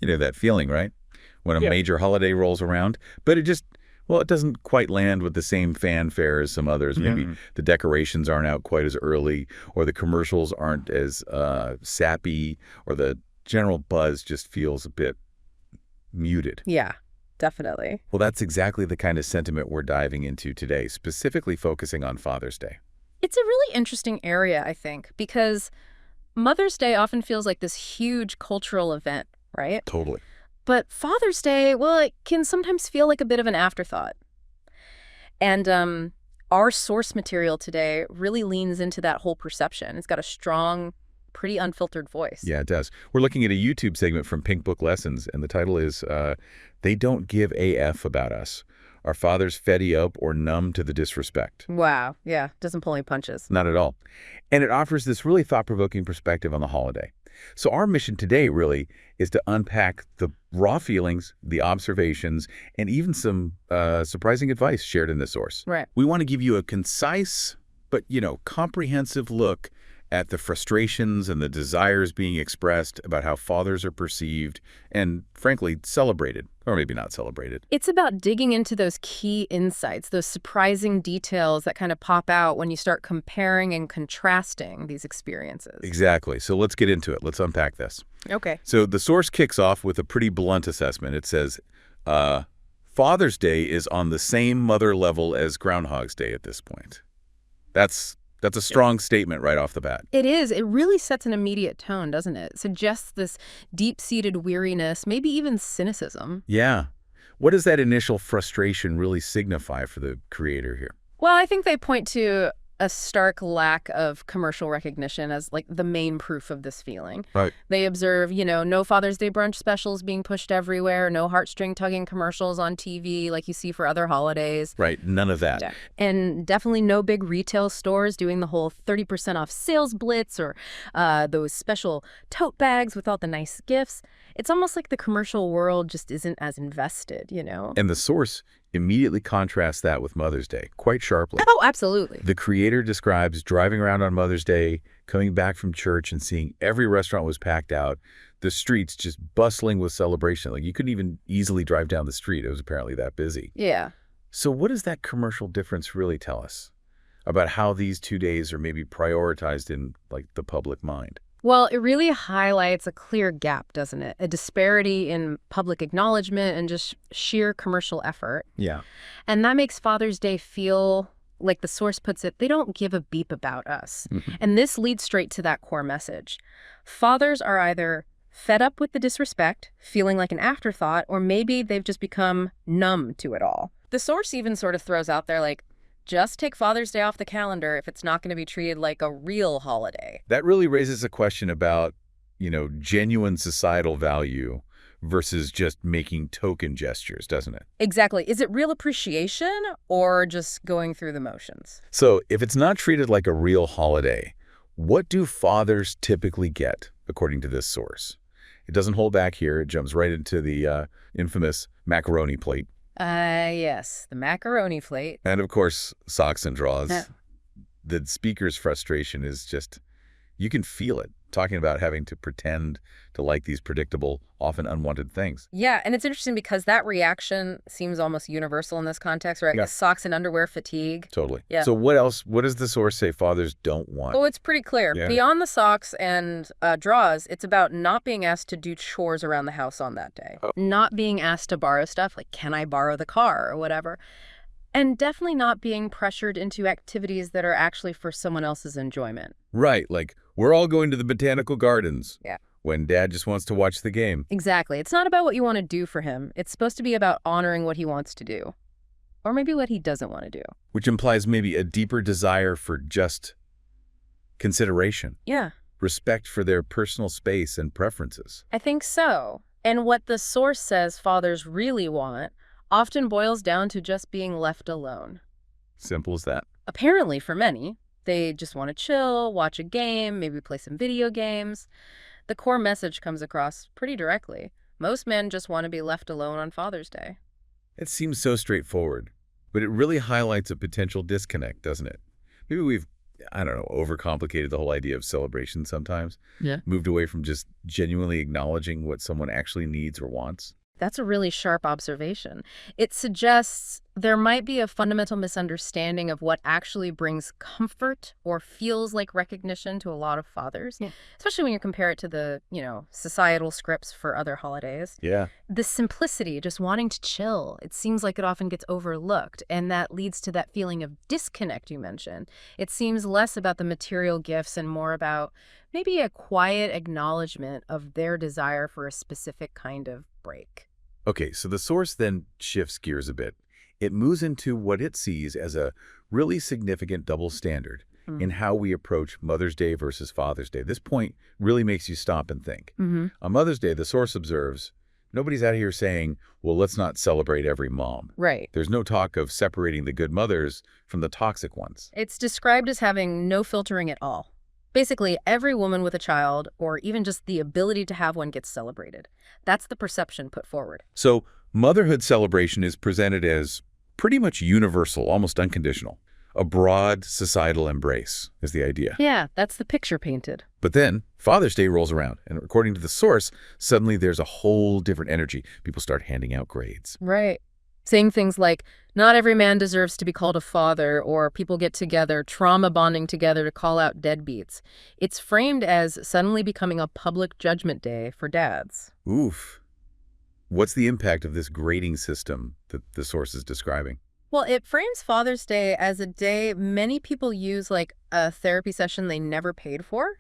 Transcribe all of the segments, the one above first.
You know that feeling, right? When a Yeah. major holiday rolls around, but it doesn't quite land with the same fanfare as some others. Maybe the decorations aren't out quite as early, or the commercials aren't as sappy, or the general buzz just feels a bit muted. Yeah, definitely. Well, that's exactly the kind of sentiment we're diving into today, specifically focusing on Father's Day. It's a really interesting area, I think, because Mother's Day often feels like this huge cultural event, right? Totally. But Father's Day, well, it can sometimes feel like a bit of an afterthought. And our source material today really leans into that whole perception. It's got a strong, pretty unfiltered voice. Yeah, it does. We're looking at a YouTube segment from Pink Book Lessons, and the title is They Don't Give a F About Us. Our fathers feddy up or numb to the disrespect. Wow. Yeah. Doesn't pull any punches. Not at all. And it offers this really thought-provoking perspective on the holiday. So our mission today really is to unpack the raw feelings, the observations, and even some surprising advice shared in this source. Right. We want to give you a concise but, comprehensive look at the frustrations and the desires being expressed about how fathers are perceived and, frankly, celebrated, or maybe not celebrated. It's about digging into those key insights, those surprising details that kind of pop out when you start comparing and contrasting these experiences. Exactly. So let's get into it. Let's unpack this. Okay. So the source kicks off with a pretty blunt assessment. It says, Father's Day is on the same mother level as Groundhog's Day at this point. That's a strong statement right off the bat. It is. It really sets an immediate tone, doesn't it? It suggests this deep-seated weariness, maybe even cynicism. Yeah. What does that initial frustration really signify for the creator here? Well, I think they point to a stark lack of commercial recognition as like the main proof of this feeling. Right. They observe, no Father's Day brunch specials being pushed everywhere, no heartstring tugging commercials on TV like you see for other holidays. Right. None of that. Yeah. And definitely no big retail stores doing the whole 30% off sales blitz or those special tote bags with all the nice gifts. It's almost like the commercial world just isn't as invested, And the source immediately contrasts that with Mother's Day quite sharply. Oh, absolutely. The creator describes driving around on Mother's Day, coming back from church and seeing every restaurant was packed out, the streets just bustling with celebration. Like you couldn't even easily drive down the street. It was apparently that busy. Yeah. So what does that commercial difference really tell us about how these 2 days are maybe prioritized in like the public mind? Well, it really highlights a clear gap, doesn't it? A disparity in public acknowledgement and just sheer commercial effort. Yeah. And that makes Father's Day feel, like the source puts it, they don't give a beep about us. And this leads straight to that core message. Fathers are either fed up with the disrespect, feeling like an afterthought, or maybe they've just become numb to it all. The source even sort of throws out there like, just take Father's Day off the calendar if it's not going to be treated like a real holiday. That really raises a question about, genuine societal value versus just making token gestures, doesn't it? Exactly. Is it real appreciation or just going through the motions? So if it's not treated like a real holiday, what do fathers typically get, according to this source? It doesn't hold back here. It jumps right into the infamous macaroni plate. Yes, the macaroni plate. And, of course, socks and drawers. Yeah. The speaker's frustration is just, you can feel it, talking about having to pretend to like these predictable, often unwanted things. Yeah, and it's interesting because that reaction seems almost universal in this context, right? Yeah. Socks and underwear fatigue. Totally. Yeah. So what else? What does the source say fathers don't want? Oh, it's pretty clear. Yeah. Beyond the socks and drawers, it's about not being asked to do chores around the house on that day. Oh. Not being asked to borrow stuff, like can I borrow the car or whatever. And definitely not being pressured into activities that are actually for someone else's enjoyment. Right, like we're all going to the botanical gardens. Yeah. When dad just wants to watch the game. Exactly. It's not about what you want to do for him. It's supposed to be about honoring what he wants to do. Or maybe what he doesn't want to do. Which implies maybe a deeper desire for just consideration. Yeah. Respect for their personal space and preferences. I think so. And what the source says fathers really want often boils down to just being left alone. Simple as that. Apparently, for many, they just want to chill, watch a game, maybe play some video games. The core message comes across pretty directly. Most men just want to be left alone on Father's Day. It seems so straightforward, but it really highlights a potential disconnect, doesn't it? Maybe we've I don't know, overcomplicated the whole idea of celebration sometimes. Yeah. Moved away from just genuinely acknowledging what someone actually needs or wants. That's a really sharp observation. It suggests there might be a fundamental misunderstanding of what actually brings comfort or feels like recognition to a lot of fathers, especially when you compare it to the, societal scripts for other holidays. Yeah. The simplicity, just wanting to chill, it seems like it often gets overlooked, and that leads to that feeling of disconnect you mentioned. It seems less about the material gifts and more about maybe a quiet acknowledgement of their desire for a specific kind of break. Okay, so the source then shifts gears a bit. It moves into what it sees as a really significant double standard in how we approach Mother's Day versus Father's Day. This point really makes you stop and think. On Mother's Day, the source observes, nobody's out here saying, well, let's not celebrate every mom. Right. There's no talk of separating the good mothers from the toxic ones. It's described as having no filtering at all. Basically, every woman with a child, or even just the ability to have one, gets celebrated. That's the perception put forward. So motherhood celebration is presented as pretty much universal, almost unconditional. A broad societal embrace is the idea. Yeah, that's the picture painted. But then Father's Day rolls around, and according to the source, suddenly there's a whole different energy. People start handing out grades. Right. Saying things like, not every man deserves to be called a father, or people get together, trauma bonding together to call out deadbeats. It's framed as suddenly becoming a public judgment day for dads. Oof. What's the impact of this grading system that the source is describing? Well, it frames Father's Day as a day many people use like a therapy session they never paid for,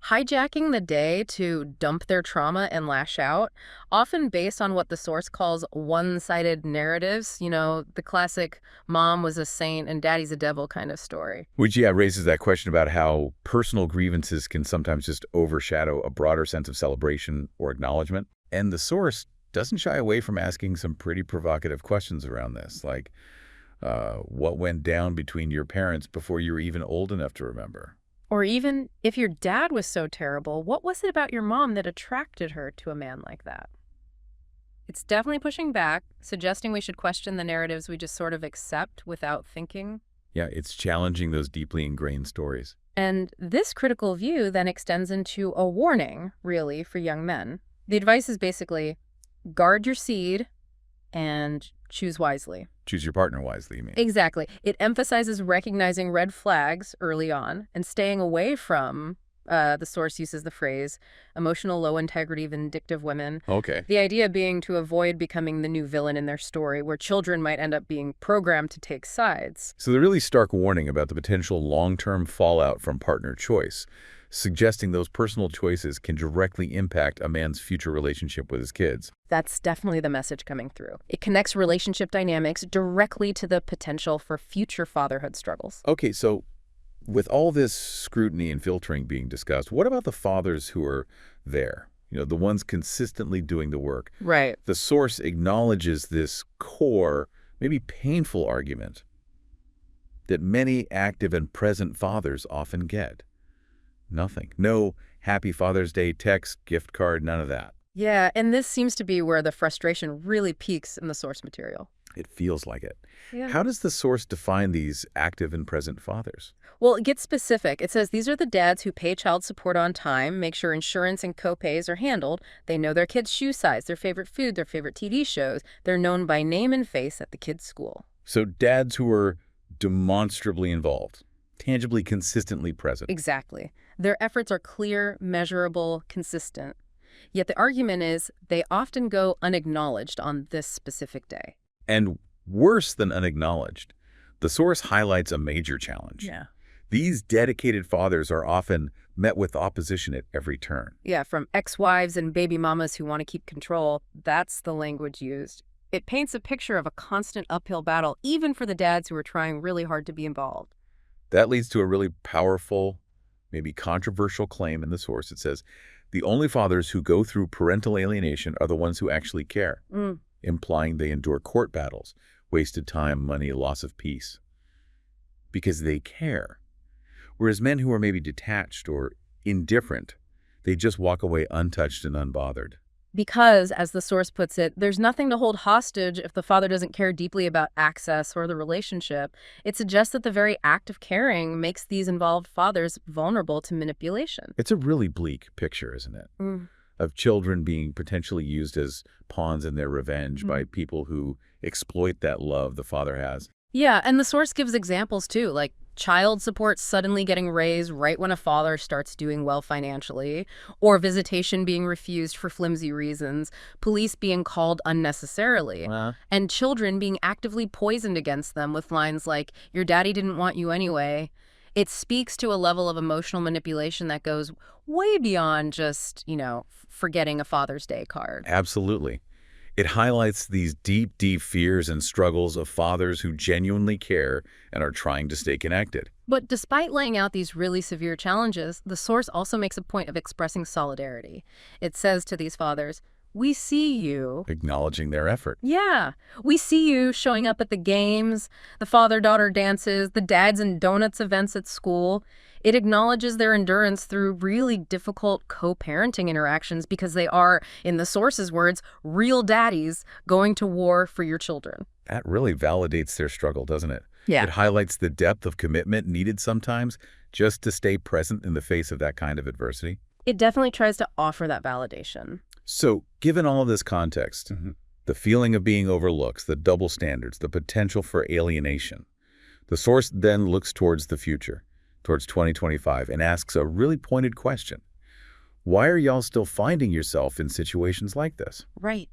hijacking the day to dump their trauma and lash out, often based on what the source calls one-sided narratives, the classic mom was a saint and daddy's a devil kind of story. Which, raises that question about how personal grievances can sometimes just overshadow a broader sense of celebration or acknowledgement. And the source doesn't shy away from asking some pretty provocative questions around this, like, what went down between your parents before you were even old enough to remember? Or even, if your dad was so terrible, what was it about your mom that attracted her to a man like that? It's definitely pushing back, suggesting we should question the narratives we just sort of accept without thinking. Yeah, it's challenging those deeply ingrained stories. And this critical view then extends into a warning, really, for young men. The advice is basically, guard your seed and choose wisely. Choose your partner wisely, you mean? Exactly. It emphasizes recognizing red flags early on and staying away from, the source uses the phrase, emotional low integrity, vindictive women. Okay. The idea being to avoid becoming the new villain in their story, where children might end up being programmed to take sides. So the really stark warning about the potential long-term fallout from partner choice, suggesting those personal choices can directly impact a man's future relationship with his kids. That's definitely the message coming through. It connects relationship dynamics directly to the potential for future fatherhood struggles. Okay, so with all this scrutiny and filtering being discussed, what about the fathers who are there? The ones consistently doing the work. Right. The source acknowledges this core, maybe painful argument that many active and present fathers often get. Nothing. No Happy Father's Day text, gift card, none of that. Yeah, and this seems to be where the frustration really peaks in the source material. It feels like it. Yeah. How does the source define these active and present fathers? Well, it gets specific. It says these are the dads who pay child support on time, make sure insurance and co-pays are handled. They know their kids' shoe size, their favorite food, their favorite TV shows. They're known by name and face at the kids' school. So dads who are demonstrably involved, tangibly, consistently present. Exactly. Their efforts are clear, measurable, consistent. Yet the argument is they often go unacknowledged on this specific day. And worse than unacknowledged, the source highlights a major challenge. Yeah. These dedicated fathers are often met with opposition at every turn. Yeah, from ex-wives and baby mamas who want to keep control. That's the language used. It paints a picture of a constant uphill battle, even for the dads who are trying really hard to be involved. That leads to a really powerful, maybe controversial claim in the source. It says, the only fathers who go through parental alienation are the ones who actually care, implying they endure court battles, wasted time, money, loss of peace, because they care. Whereas men who are maybe detached or indifferent, they just walk away untouched and unbothered. Because, as the source puts it, there's nothing to hold hostage if the father doesn't care deeply about access or the relationship. It suggests that the very act of caring makes these involved fathers vulnerable to manipulation. It's a really bleak picture, isn't it? Of children being potentially used as pawns in their revenge by people who exploit that love the father has. Yeah, and the source gives examples too, like child support suddenly getting raised right when a father starts doing well financially, or visitation being refused for flimsy reasons, police being called unnecessarily, and children being actively poisoned against them with lines like, "Your daddy didn't want you anyway." It speaks to a level of emotional manipulation that goes way beyond just, forgetting a Father's Day card. Absolutely. It highlights these deep, deep fears and struggles of fathers who genuinely care and are trying to stay connected. But despite laying out these really severe challenges, the source also makes a point of expressing solidarity. It says to these fathers, "We see you." Acknowledging their effort. Yeah, we see you showing up at the games, the father-daughter dances, the dads and donuts events at school. It acknowledges their endurance through really difficult co-parenting interactions because they are, in the source's words, real daddies going to war for your children. That really validates their struggle, doesn't it? Yeah. It highlights the depth of commitment needed sometimes just to stay present in the face of that kind of adversity. It definitely tries to offer that validation. So, given all of this context, the feeling of being overlooked, the double standards, the potential for alienation, the source then looks towards the future, towards 2025, and asks a really pointed question. Why are y'all still finding yourself in situations like this? Right.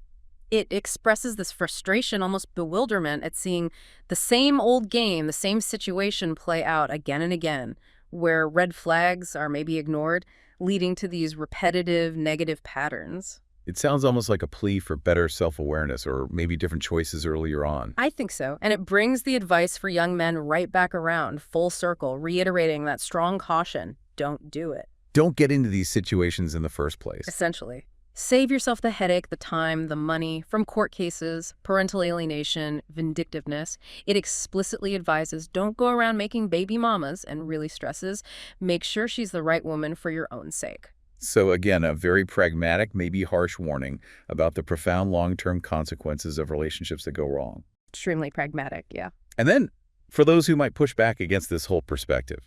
It expresses this frustration, almost bewilderment at seeing the same old game, the same situation play out again and again, where red flags are maybe ignored, leading to these repetitive negative patterns. It sounds almost like a plea for better self-awareness or maybe different choices earlier on. I think so. And it brings the advice for young men right back around, full circle, reiterating that strong caution: don't do it. Don't get into these situations in the first place. Essentially. Save yourself the headache, the time, the money from court cases, parental alienation, vindictiveness. It explicitly advises don't go around making baby mamas, and really stresses make sure she's the right woman for your own sake. So again, a very pragmatic, maybe harsh warning about the profound long-term consequences of relationships that go wrong. Extremely pragmatic, yeah. And then, for those who might push back against this whole perspective,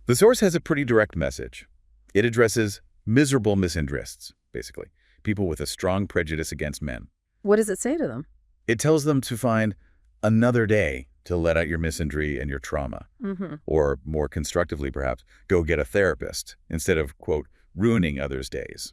the source has a pretty direct message. It addresses miserable misandrists, basically, people with a strong prejudice against men. What does it say to them? It tells them to find another day to let out your misandry and your trauma. Or more constructively, perhaps, go get a therapist instead of, quote, ruining others' days.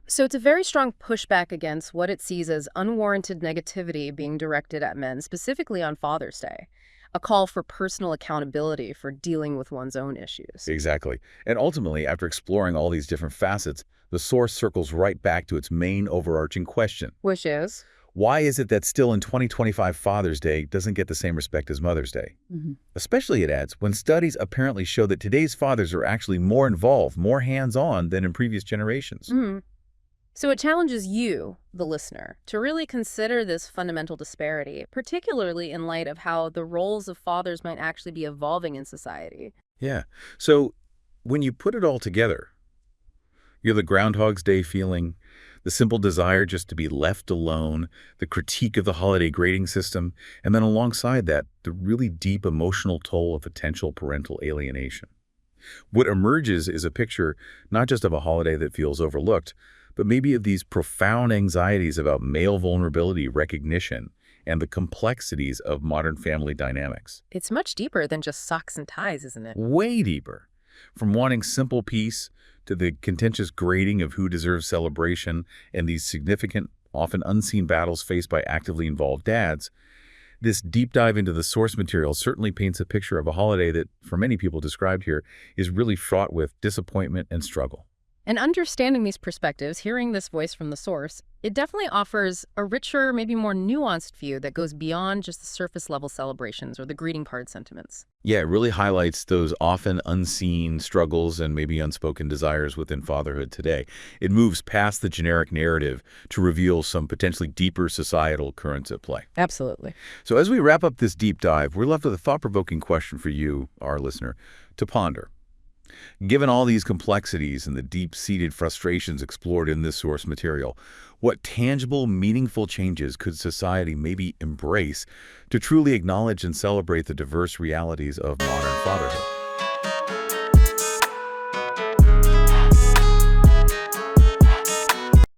So it's a very strong pushback against what it sees as unwarranted negativity being directed at men, specifically on Father's Day. A call for personal accountability for dealing with one's own issues. Exactly. And ultimately, after exploring all these different facets, the source circles right back to its main overarching question. Which is? Why is it that still in 2025 Father's Day doesn't get the same respect as Mother's Day? Especially, it adds, when studies apparently show that today's fathers are actually more involved, more hands-on than in previous generations. So it challenges you, the listener, to really consider this fundamental disparity, particularly in light of how the roles of fathers might actually be evolving in society. Yeah. So when you put it all together, you're the Groundhog's Day feeling, the simple desire just to be left alone, the critique of the holiday grading system, and then alongside that, the really deep emotional toll of potential parental alienation. What emerges is a picture not just of a holiday that feels overlooked, but maybe of these profound anxieties about male vulnerability recognition and the complexities of modern family dynamics. It's much deeper than just socks and ties, isn't it? Way deeper. From wanting simple peace to the contentious grading of who deserves celebration and these significant, often unseen battles faced by actively involved dads, this deep dive into the source material certainly paints a picture of a holiday that, for many people described here, is really fraught with disappointment and struggle. And understanding these perspectives, hearing this voice from the source, it definitely offers a richer, maybe more nuanced view that goes beyond just the surface-level celebrations or the greeting card sentiments. Yeah, it really highlights those often unseen struggles and maybe unspoken desires within fatherhood today. It moves past the generic narrative to reveal some potentially deeper societal currents at play. Absolutely. So as we wrap up this deep dive, we're left with a thought-provoking question for you, our listener, to ponder. Given all these complexities and the deep-seated frustrations explored in this source material, what tangible, meaningful changes could society maybe embrace to truly acknowledge and celebrate the diverse realities of modern fatherhood?